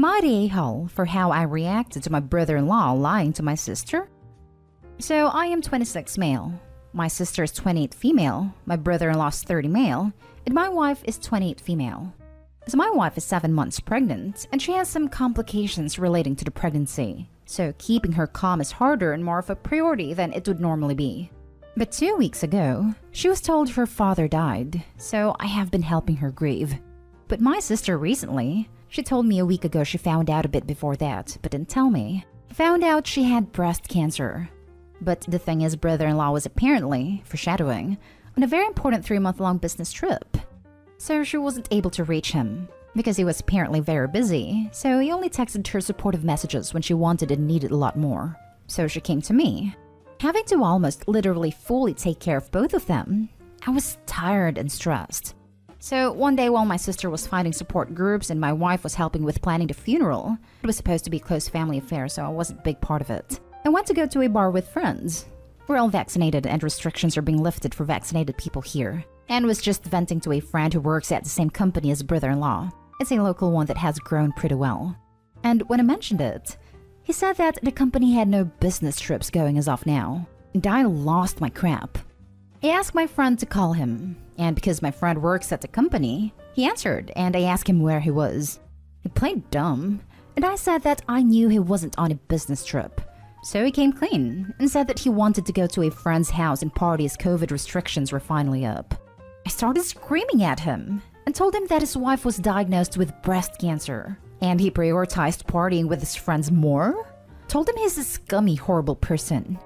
Am I the a-hole for how I reacted to my brother-in-law lying to my sister? So I am 26 male. My sister is 28 female, my brother-in-law is 30 male, and my wife is 28 female. So my wife is 7 months pregnant, and she has some complications relating to the pregnancy. So keeping her calm is harder and more of a priority than it would normally be. But 2 weeks ago, she was told her father died, so I have been helping her grieve. But my sister recently, she told me a week ago she found out a bit before that, but didn't tell me. Found out she had breast cancer. But the thing is, brother-in-law was apparently, foreshadowing, on a very important 3-month-long business trip. So she wasn't able to reach him, because he was apparently very busy, so he only texted her supportive messages when she wanted and needed a lot more. So she came to me. Having to almost literally fully take care of both of them, I was tired and stressed. So one day while my sister was finding support groups and my wife was helping with planning the funeral, it was supposed to be a close family affair, so I wasn't a big part of it. I went to go to a bar with friends. We're all vaccinated and restrictions are being lifted for vaccinated people here. And was just venting to a friend who works at the same company as brother-in-law. It's a local one that has grown pretty well. And when I mentioned it, he said that the company had no business trips going as of now. And I lost my crap. I asked my friend to call him, and because my friend works at the company, he answered and I asked him where he was. He played dumb, and I said that I knew he wasn't on a business trip. So he came clean and said that he wanted to go to a friend's house and party as COVID restrictions were finally up. I started screaming at him and told him that his wife was diagnosed with breast cancer and he prioritized partying with his friends more. Told him he's a scummy, horrible person.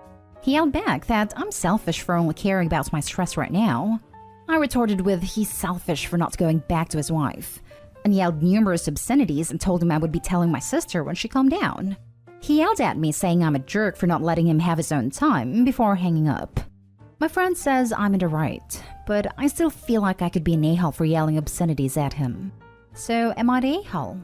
He yelled back that I'm selfish for only caring about my stress right now. I retorted with he's selfish for not going back to his wife and yelled numerous obscenities and told him I would be telling my sister when she calmed down. He yelled at me saying I'm a jerk for not letting him have his own time before hanging up. My friend says I'm in the right, but I still feel like I could be an a-hole for yelling obscenities at him. So am I the a-hole?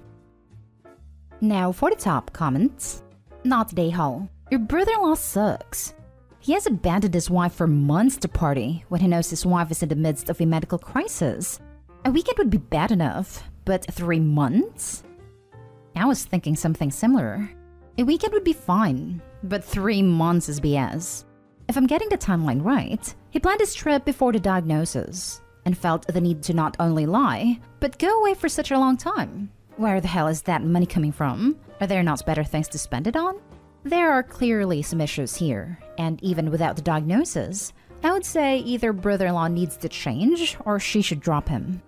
Now for the top comments. Not the a-hole. Your brother-in-law sucks. He has abandoned his wife for months to party when he knows his wife is in the midst of a medical crisis. A weekend would be bad enough, but 3 months? I was thinking something similar. A weekend would be fine, but 3 months is BS. If I'm getting the timeline right, he planned his trip before the diagnosis and felt the need to not only lie, but go away for such a long time. Where the hell is that money coming from? Are there not better things to spend it on? There are clearly some issues here, and even without the diagnosis, I would say either brother-in-law needs to change or she should drop him.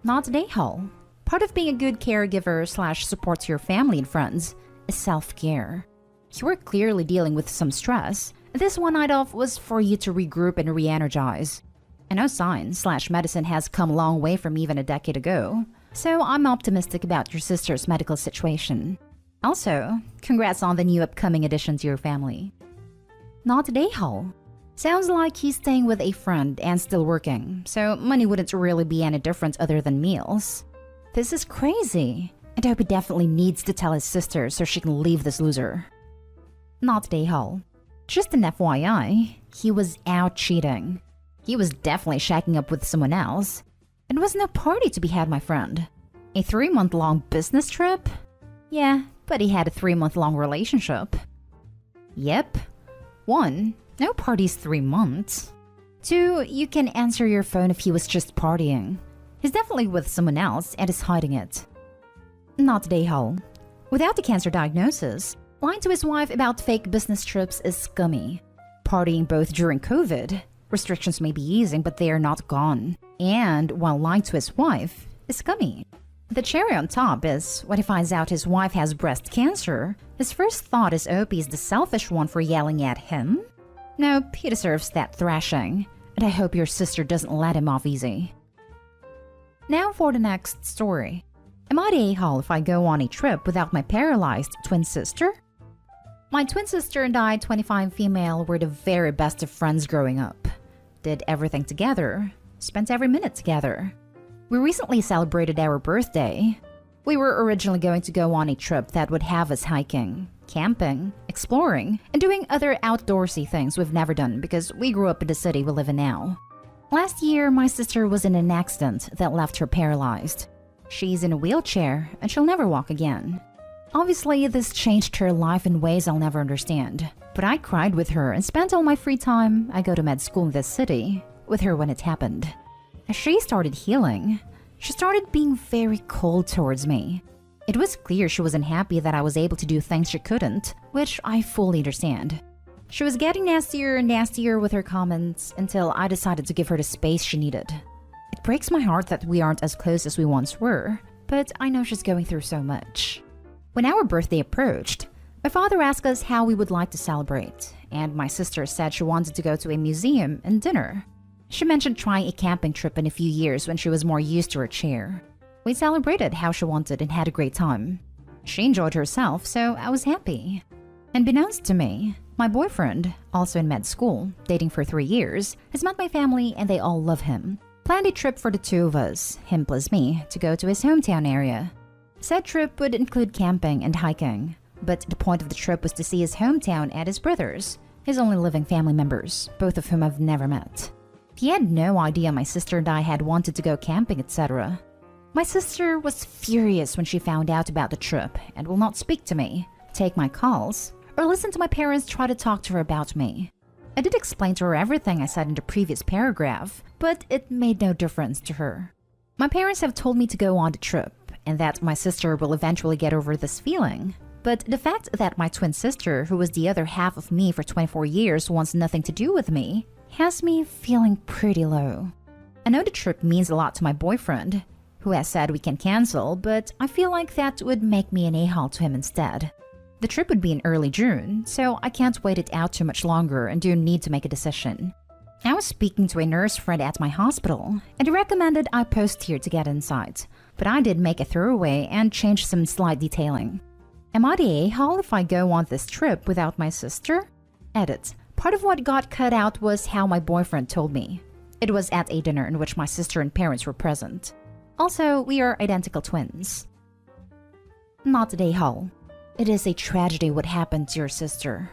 Not an a-hole. Part of being a good caregiver / support to your family and friends is self-care. You were clearly dealing with some stress. This one night off was for you to regroup and re-energize. I know science / medicine has come a long way from even a decade ago, so I'm optimistic about your sister's medical situation. Also, congrats on the new upcoming addition to your family. Not an a-hole. Sounds like he's staying with a friend and still working, so money wouldn't really be any different other than meals. This is crazy, and I hope he definitely needs to tell his sister so she can leave this loser. Not an a-hole. Just an FYI, he was out cheating. He was definitely shacking up with someone else. It was no party to be had, my friend. A 3-month-long business trip? Yeah, but he had a 3-month-long relationship. Yep. 1. No parties 3 months. 2. You can answer your phone if he was just partying. He's definitely with someone else and is hiding it. Not an a-hole. Without the cancer diagnosis, lying to his wife about fake business trips is scummy. Partying both during COVID, restrictions may be easing but they are not gone. And while lying to his wife is scummy. The cherry on top is, when he finds out his wife has breast cancer, his first thought is Opie's the selfish one for yelling at him? Nope, he deserves that thrashing, and I hope your sister doesn't let him off easy. Now for the next story. Am I the a-hole if I go on a trip without my paralyzed twin sister? My twin sister and I, 25 female, were the very best of friends growing up. Did everything together, spent every minute together. We recently celebrated our birthday. We were originally going to go on a trip that would have us hiking, camping, exploring, and doing other outdoorsy things we've never done because we grew up in the city we live in now. Last year, my sister was in an accident that left her paralyzed. She's in a wheelchair and she'll never walk again. Obviously, this changed her life in ways I'll never understand. But I cried with her and spent all my free time, I go to med school in this city, with her when it happened. As she started healing, she started being very cold towards me. It was clear she wasn't happy that I was able to do things she couldn't, which I fully understand. She was getting nastier and nastier with her comments until I decided to give her the space she needed. It breaks my heart that we aren't as close as we once were, but I know she's going through so much. When our birthday approached, my father asked us how we would like to celebrate, and my sister said she wanted to go to a museum and dinner. She mentioned trying a camping trip in a few years when she was more used to her chair. We celebrated how she wanted and had a great time. She enjoyed herself, so I was happy. Unbeknownst to me, my boyfriend, also in med school, dating for 3 years, has met my family and they all love him. Planned a trip for the two of us, him plus me, to go to his hometown area. Said trip would include camping and hiking, but the point of the trip was to see his hometown and his brothers, his only living family members, both of whom I've never met. He had no idea my sister and I had wanted to go camping, etc. My sister was furious when she found out about the trip and will not speak to me, take my calls, or listen to my parents try to talk to her about me. I did explain to her everything I said in the previous paragraph, but it made no difference to her. My parents have told me to go on the trip, and that my sister will eventually get over this feeling. But the fact that my twin sister, who was the other half of me for 24 years, wants nothing to do with me, has me feeling pretty low. I know the trip means a lot to my boyfriend, who has said we can cancel, but I feel like that would make me an a-hole to him instead. The trip would be in early June, so I can't wait it out too much longer and do need to make a decision. I was speaking to a nurse friend at my hospital, and he recommended I post here to get insight, but I did make a throwaway and change some slight detailing. Am I the a-hole if I go on this trip without my sister? Edit. Part of what got cut out was how my boyfriend told me. It was at a dinner in which my sister and parents were present. Also, we are identical twins. Not the a-hole. It is a tragedy what happened to your sister.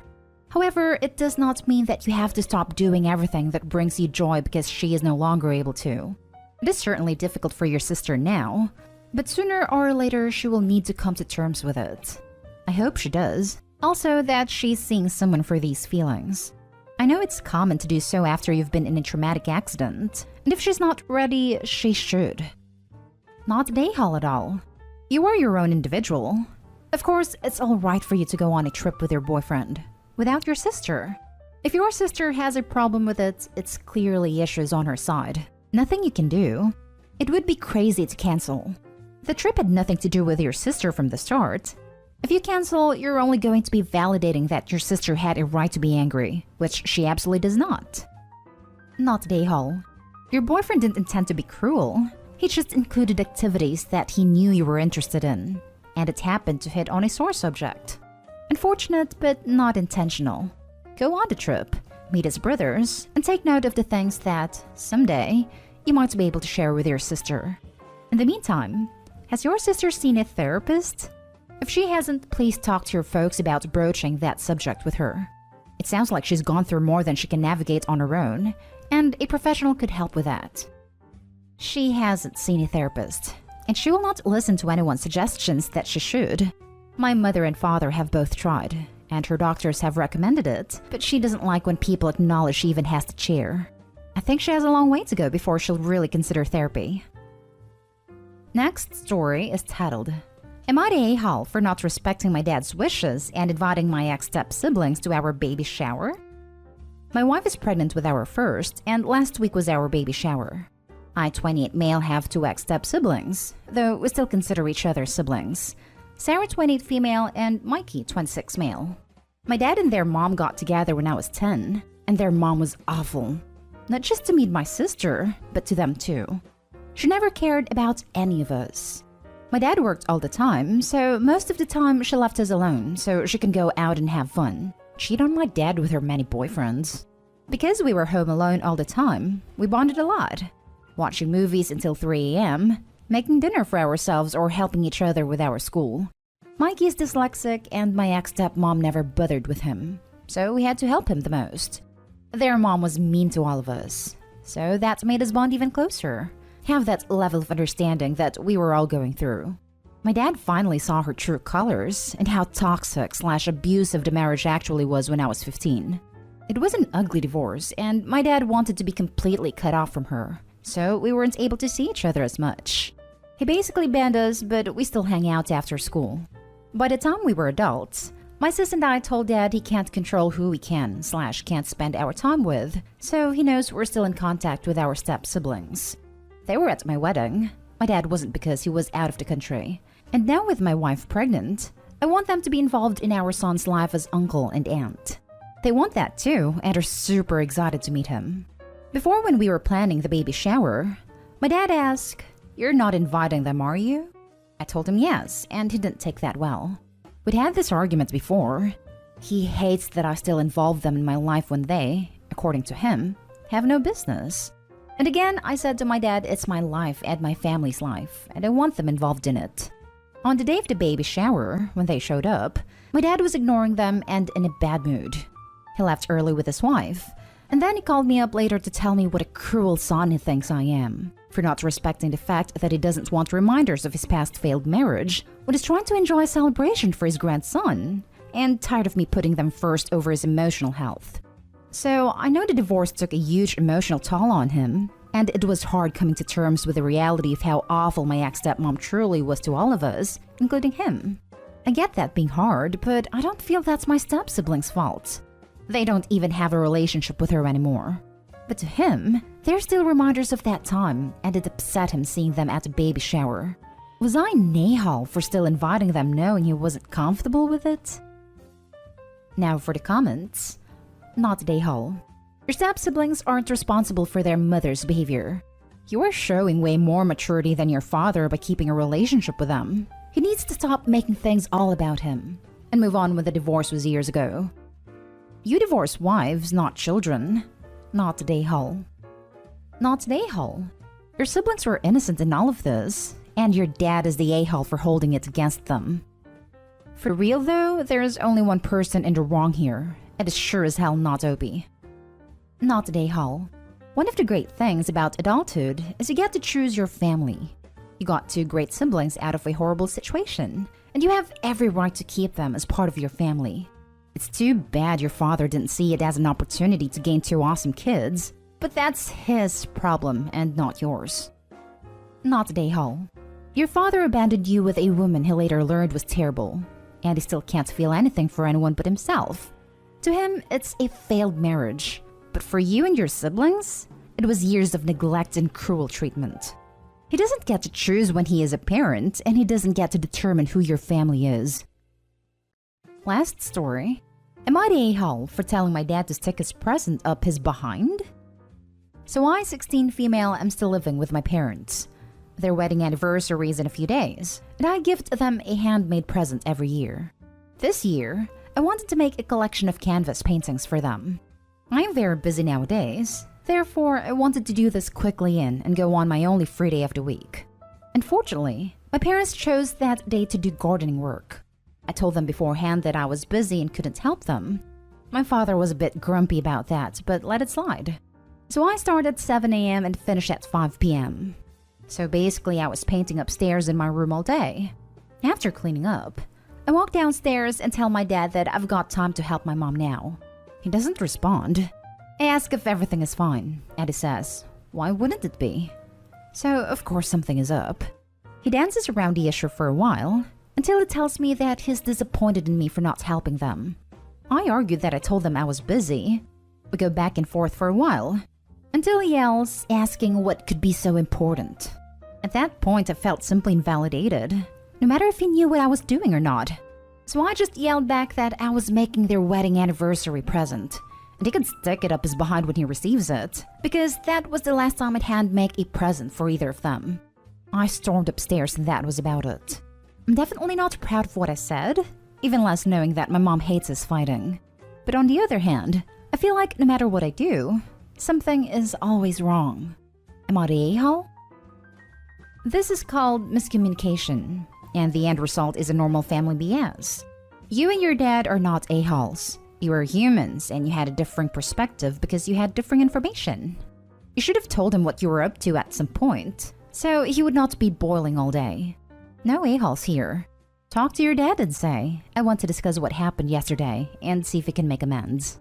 However, it does not mean that you have to stop doing everything that brings you joy because she is no longer able to. It is certainly difficult for your sister now, but sooner or later she will need to come to terms with it. I hope she does. Also, that she's seeing someone for these feelings. I know it's common to do so after you've been in a traumatic accident, and if she's not ready, she should. Not a a-hole at all. You are your own individual. Of course, it's alright for you to go on a trip with your boyfriend, without your sister. If your sister has a problem with it, it's clearly issues on her side. Nothing you can do. It would be crazy to cancel. The trip had nothing to do with your sister from the start. If you cancel, you're only going to be validating that your sister had a right to be angry, which she absolutely does not. Not a a-hole. Your boyfriend didn't intend to be cruel. He just included activities that he knew you were interested in, and it happened to hit on a sore subject. Unfortunate, but not intentional. Go on the trip, meet his brothers, and take note of the things that, someday, you might be able to share with your sister. In the meantime, has your sister seen a therapist? If she hasn't, please talk to your folks about broaching that subject with her. It sounds like she's gone through more than she can navigate on her own, and a professional could help with that. She hasn't seen a therapist, and she will not listen to anyone's suggestions that she should. My mother and father have both tried, and her doctors have recommended it, but she doesn't like when people acknowledge she even has the chair. I think she has a long way to go before she'll really consider therapy. Next story is titled, Am I the a-hole for not respecting my dad's wishes and inviting my ex-step siblings to our baby shower? My wife is pregnant with our first, and last week was our baby shower. I, 28 male, have 2 ex-step siblings, though we still consider each other siblings. Sarah, 28 female, and Mikey, 26 male. My dad and their mom got together when I was 10, and their mom was awful. Not just to meet my sister, but to them too. She never cared about any of us. My dad worked all the time, so most of the time she left us alone so she can go out and have fun. Cheat on my dad with her many boyfriends. Because we were home alone all the time, we bonded a lot. Watching movies until 3 a.m., making dinner for ourselves or helping each other with our school. Mikey is dyslexic and my ex-stepmom never bothered with him, so we had to help him the most. Their mom was mean to all of us, so that made us bond even closer. Have that level of understanding that we were all going through. My dad finally saw her true colors and how toxic/abusive the marriage actually was when I was 15. It was an ugly divorce, and my dad wanted to be completely cut off from her, so we weren't able to see each other as much. He basically banned us, but we still hang out after school. By the time we were adults, my sis and I told Dad he can't control who we can/can't spend our time with, so he knows we're still in contact with our step-siblings. They were at my wedding. My dad wasn't because he was out of the country. And now with my wife pregnant, I want them to be involved in our son's life as uncle and aunt. They want that too and are super excited to meet him. Before, when we were planning the baby shower, my dad asked, "You're not inviting them, are you?" I told him yes, and he didn't take that well. We'd had this argument before. He hates that I still involve them in my life when they, according to him, have no business. And again, I said to my dad it's my life and my family's life, and I want them involved in it. On the day of the baby shower, when they showed up, my dad was ignoring them and in a bad mood. He left early with his wife, and then he called me up later to tell me what a cruel son he thinks I am, for not respecting the fact that he doesn't want reminders of his past failed marriage when he's trying to enjoy a celebration for his grandson, and tired of me putting them first over his emotional health. So I know the divorce took a huge emotional toll on him, and it was hard coming to terms with the reality of how awful my ex-stepmom truly was to all of us, including him. I get that being hard, but I don't feel that's my step-siblings' fault. They don't even have a relationship with her anymore. But to him, they're still reminders of that time, and it upset him seeing them at the baby shower. Was I Nahal for still inviting them knowing he wasn't comfortable with it? Now for the comments. Not Nahal. Your step-siblings aren't responsible for their mother's behavior. You are showing way more maturity than your father by keeping a relationship with them. He needs to stop making things all about him and move on when the divorce was years ago. You divorce wives, not children. Not Nahal. Not Nahal. Your siblings were innocent in all of this, and your dad is the a-hole for holding it against them. For real though, there is only one person in the wrong here, and it's sure as hell not Opie. Not Nahal. One of the great things about adulthood is you get to choose your family. You got two great siblings out of a horrible situation, and you have every right to keep them as part of your family. It's too bad your father didn't see it as an opportunity to gain two awesome kids, but that's his problem and not yours. Not Nahal. Your father abandoned you with a woman he later learned was terrible, and he still can't feel anything for anyone but himself. To him, it's a failed marriage. But for you and your siblings, it was years of neglect and cruel treatment. He doesn't get to choose when he is a parent, and he doesn't get to determine who your family is. Last story. Am I the a-hole for telling my dad to stick his present up his behind? So I, 16 female, am still living with my parents. Their wedding anniversary is in a few days, and I gift them a handmade present every year. This year, I wanted to make a collection of canvas paintings for them. I am very busy nowadays, therefore I wanted to do this quickly and go on my only free day of the week. Unfortunately, my parents chose that day to do gardening work. I told them beforehand that I was busy and couldn't help them. My father was a bit grumpy about that, but let it slide. So I started at 7 a.m. and finished at 5 p.m. So basically I was painting upstairs in my room all day. After cleaning up, I walk downstairs and tell my dad that I've got time to help my mom now. He doesn't respond. I ask if everything is fine, and he says, "Why wouldn't it be?" So, of course, something is up. He dances around the issue for a while, until he tells me that he's disappointed in me for not helping them. I argued that I told them I was busy. We go back and forth for a while, until he yells, asking what could be so important. At that point, I felt simply invalidated, no matter if he knew what I was doing or not. So I just yelled back that I was making their wedding anniversary present, and he could stick it up his behind when he receives it, because that was the last time I'd hand make a present for either of them. I stormed upstairs and that was about it. I'm definitely not proud of what I said, even less knowing that my mom hates us fighting. But on the other hand, I feel like no matter what I do, something is always wrong. Am I the a-hole? This is called miscommunication, and the end result is a normal family BS. You and your dad are not a-holes. You are humans, and you had a different perspective because you had different information. You should have told him what you were up to at some point, so he would not be boiling all day. No a-holes here. Talk to your dad and say, I want to discuss what happened yesterday and see if we can make amends.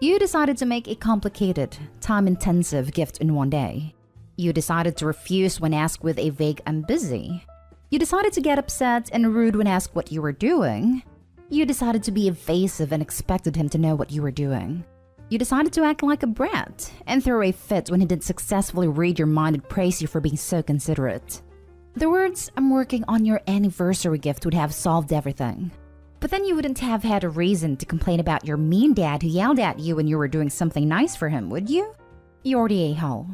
You decided to make a complicated, time-intensive gift in one day. You decided to refuse when asked with a vague "I'm busy." You decided to get upset and rude when asked what you were doing. You decided to be evasive and expected him to know what you were doing. You decided to act like a brat and throw a fit when he didn't successfully read your mind and praise you for being so considerate. The words, "I'm working on your anniversary gift" would have solved everything. But then you wouldn't have had a reason to complain about your mean dad who yelled at you when you were doing something nice for him, would you? You're the a-hole.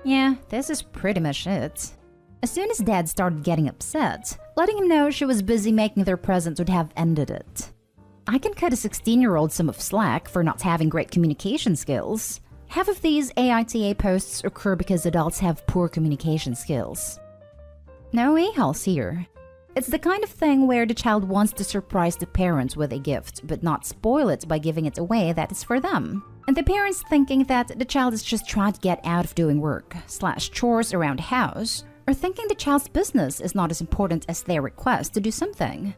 Yeah, this is pretty much it. As soon as Dad started getting upset, letting him know she was busy making their presents would have ended it. I can cut a 16-year-old some of slack for not having great communication skills. Half of these AITA posts occur because adults have poor communication skills. No a-holes here. It's the kind of thing where the child wants to surprise the parents with a gift, but not spoil it by giving it away that is for them. And the parents thinking that the child is just trying to get out of doing work/chores around the house, or thinking the child's business is not as important as their request to do something.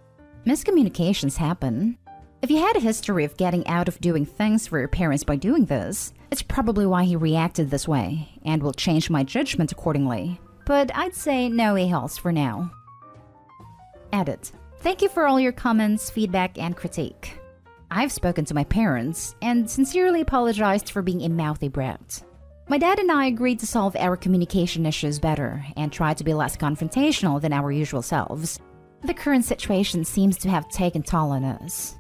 Miscommunications happen. If you had a history of getting out of doing things for your parents by doing this, it's probably why he reacted this way, and will change my judgment accordingly. But I'd say no a-holes for now. Edit. Thank you for all your comments, feedback, and critique. I've spoken to my parents and sincerely apologized for being a mouthy brat. My dad and I agreed to solve our communication issues better and try to be less confrontational than our usual selves. The current situation seems to have taken toll on us.